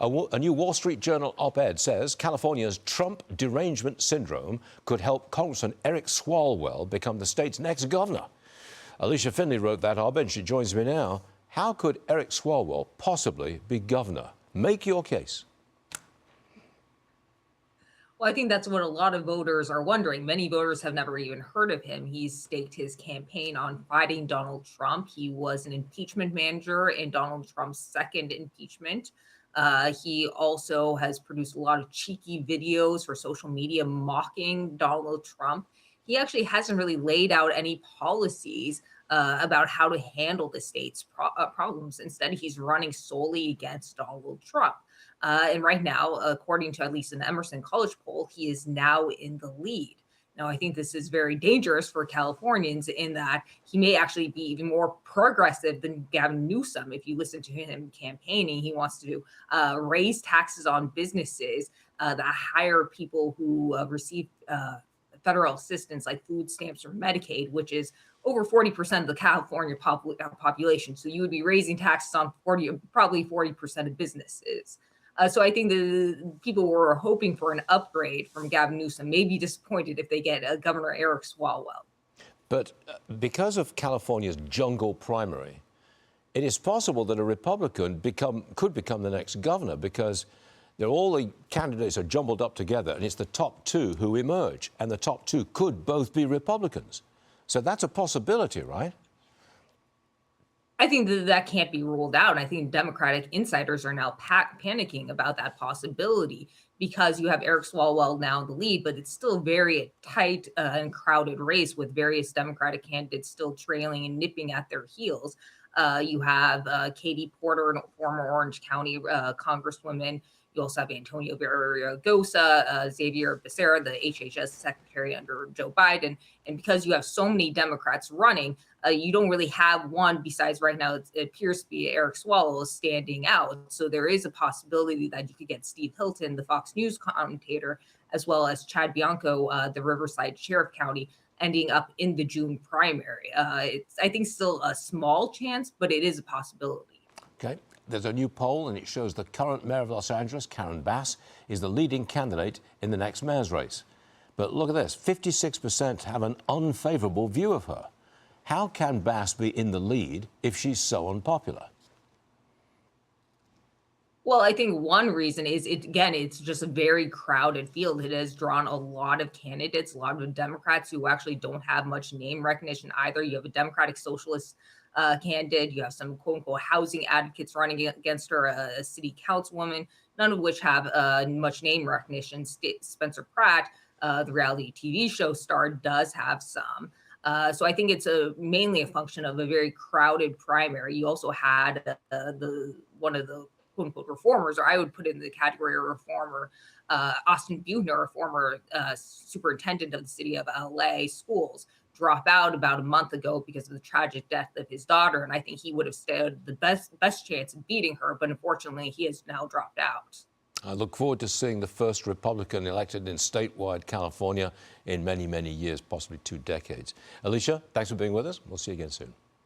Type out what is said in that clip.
A new Wall Street Journal op-ed says California's Trump derangement syndrome could help Congressman Eric Swalwell become the state's next governor. Allysia Finley wrote that op-ed. She joins me now. How could Eric Swalwell possibly be governor? Make your case. Well, I think that's what a lot of voters are wondering. Many voters have never even heard of him. He's staked his campaign on fighting Donald Trump. He was an impeachment manager in Donald Trump's second impeachment. He also has produced a lot of cheeky videos for social media mocking Donald Trump. He actually hasn't really laid out any policies about how to handle the state's problems. Instead, he's running solely against Donald Trump. And right now, according to at least an Emerson College poll, he is now in the lead. Now, I think this is very dangerous for Californians in that he may actually be even more progressive than Gavin Newsom. If you listen to him campaigning, he wants to raise taxes on businesses that hire people who receive federal assistance like food stamps or Medicaid, which is over 40% of the California population. So you would be raising taxes on probably 40% of businesses. So I think the people who were hoping for an upgrade from Gavin Newsom may be disappointed if they get Governor Eric Swalwell. But because of California's jungle primary, it is possible that a Republican could become the next governor because all the candidates are jumbled up together and it's the top two who emerge, and the top two could both be Republicans. So that's a possibility, right? I think that can't be ruled out. I think Democratic insiders are now panicking about that possibility because you have Eric Swalwell now in the lead, but it's still very tight and crowded race with various Democratic candidates still trailing and nipping at their heels. You have Katie Porter, former Orange County Congresswoman. You also have Antonio Villaraigosa, Xavier Becerra, the HHS secretary under Joe Biden. And because you have so many Democrats running, you don't really have one besides right now, it appears to be Eric Swalwell standing out. So there is a possibility that you could get Steve Hilton, the Fox News commentator, as well as Chad Bianco, the Riverside Sheriff County, ending up in the June primary. It's, I think, still a small chance, but it is a possibility. Okay. There's a new poll, and it shows the current mayor of Los Angeles, Karen Bass, is the leading candidate in the next mayor's race. But look at this, 56% have an unfavorable view of her. How can Bass be in the lead if she's so unpopular? Well, I think one reason is, it's just a very crowded field. It has drawn a lot of candidates, a lot of Democrats who actually don't have much name recognition either. You have a Democratic Socialist candidate. You have some quote-unquote housing advocates running against her, a city councilwoman, none of which have much name recognition. Spencer Pratt, the reality TV show star, does have some. So I think it's mainly a function of a very crowded primary. You also had one of the quote-unquote reformers, or I would put it in the category of reformer, Austin Buechner, a former superintendent of the city of LA schools, drop out about a month ago because of the tragic death of his daughter. And I think he would have stood the best chance of beating her, but unfortunately he has now dropped out. I look forward to seeing the first Republican elected in statewide California in many, many years, possibly 2 decades. Allysia, thanks for being with us. We'll see you again soon.